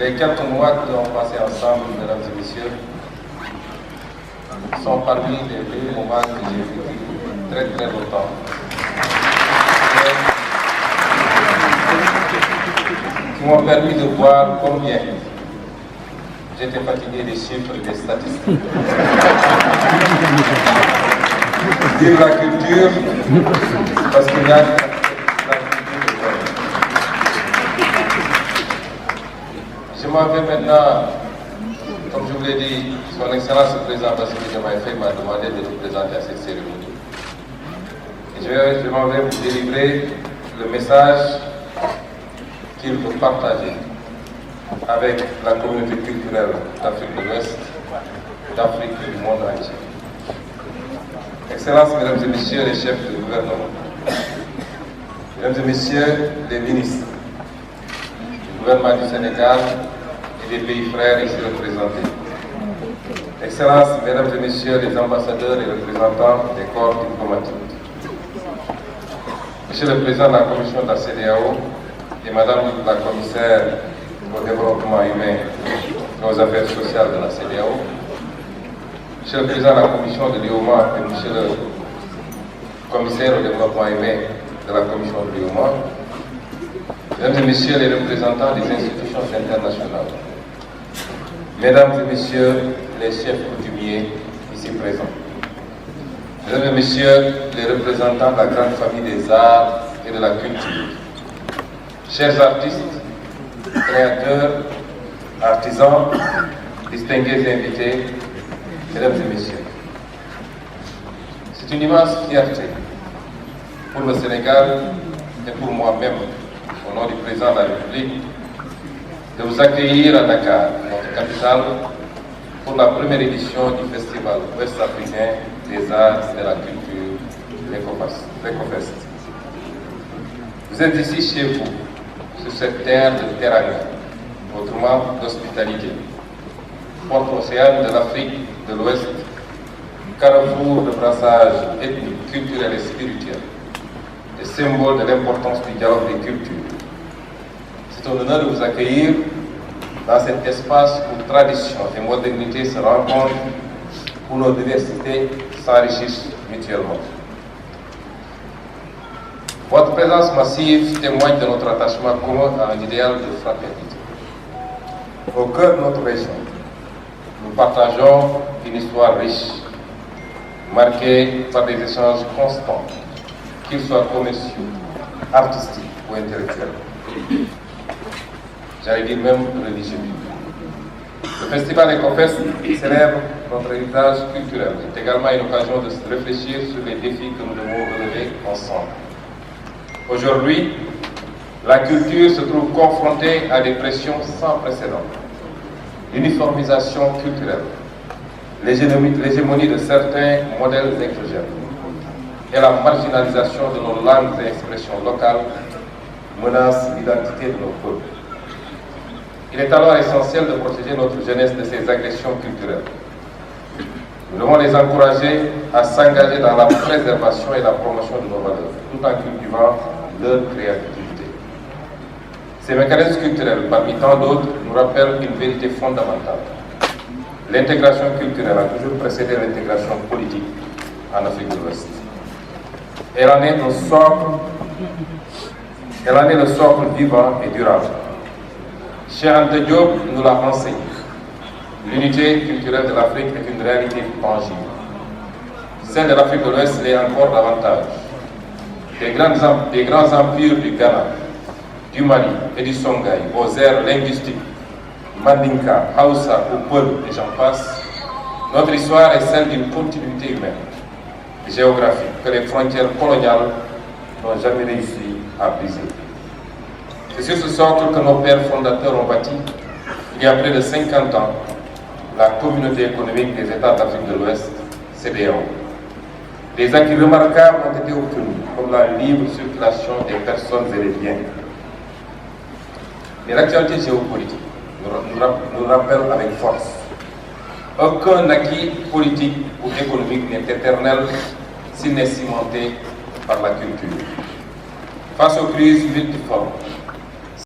Les quelques mois que nous avons passés ensemble, mesdames et messieurs, sont parmi les meilleurs moments que j'ai vécu très très longtemps. Qui m'ont permis de voir combien j'étais fatigué des chiffres et des statistiques. Vive la culture, parce qu'il y a la culture de l'homme. Je m'en vais maintenant, comme je vous l'ai dit, son Excellence le Président Bassirou Diomaye Faye m'a demandé de nous présenter à cette cérémonie. Et je m'en vais vous délivrer le message qu'il veut partager avec la communauté culturelle d'Afrique de l'Ouest, d'Afrique et du monde entier. Excellences, mesdames et messieurs les chefs de gouvernement, mesdames et messieurs les ministres du gouvernement du Sénégal et des pays frères ici représentés, Excellences, mesdames et messieurs les ambassadeurs et représentants des corps diplomatiques, Monsieur le Président de la Commission de la CEDEAO et Madame la Commissaire au développement humain et aux affaires sociales de la CEDEAO, Monsieur le Président de la Commission de l'UOMA et Monsieur le Commissaire au développement humain de la Commission de l'UOMA, Mesdames et Messieurs les représentants des institutions internationales, Mesdames et Messieurs les chefs coutumiers ici présents, Mesdames et Messieurs les représentants de la grande famille des arts et de la culture, chers artistes, créateurs, artisans, distingués invités, Mesdames et Messieurs, c'est une immense fierté pour le Sénégal et pour moi-même, au nom du Président de la République, de vous accueillir à Dakar, notre capitale, pour la première édition du Festival ouest-africain des arts et de la culture, l'EcoFest. Vous êtes ici chez vous, sur cette terre de teranga, autrement d'hospitalité, porte-océane de l'Afrique de l'Ouest, carrefour de brassage ethnique, culturel et spirituel, et symbole de l'importance du dialogue des cultures. C'est un honneur de vous accueillir dans cet espace où tradition et modernité se rencontrent, où nos diversités s'enrichissent mutuellement. Votre présence massive témoigne de notre attachement commun à un idéal de fraternité. Au cœur de notre région, nous partageons une histoire riche, marquée par des échanges constants, qu'ils soient commerciaux, artistiques ou intellectuels. J'allais dire même religieux. Le festival EcoFest célèbre notre héritage culturel. C'est également une occasion de se réfléchir sur les défis que nous devons relever ensemble. Aujourd'hui, la culture se trouve confrontée à des pressions sans précédent. L'uniformisation culturelle, l'hégémonie de certains modèles exogènes et la marginalisation de nos langues et expressions locales menacent l'identité de nos peuples. Il est alors essentiel de protéger notre jeunesse de ces agressions culturelles. Nous devons les encourager à s'engager dans la préservation et la promotion de nos valeurs, tout en cultivant leur créativité. Ces mécanismes culturels, parmi tant d'autres, nous rappellent une vérité fondamentale. L'intégration culturelle a toujours précédé l'intégration politique en Afrique de l'Ouest. Elle en est le socle vivant et durable. Cheikh Anta Diop nous l'a enseigné. L'unité culturelle de l'Afrique est une réalité tangible. Celle de l'Afrique de l'Ouest l'est encore davantage. Des grands empires du Ghana, du Mali et du Songhai, aux aires linguistiques, Mandinka, Hausa ou Peul et j'en passe, notre histoire est celle d'une continuité humaine et géographique que les frontières coloniales n'ont jamais réussi à briser. C'est sur ce socle que nos pères fondateurs ont bâti, il y a près de 50 ans, la communauté économique des États d'Afrique de l'Ouest, CEDEAO. Des acquis remarquables ont été obtenus, comme la libre circulation des personnes et des biens. Mais l'actualité géopolitique nous rappelle avec force. Aucun acquis politique ou économique n'est éternel s'il n'est cimenté par la culture. Face aux crises multiformes,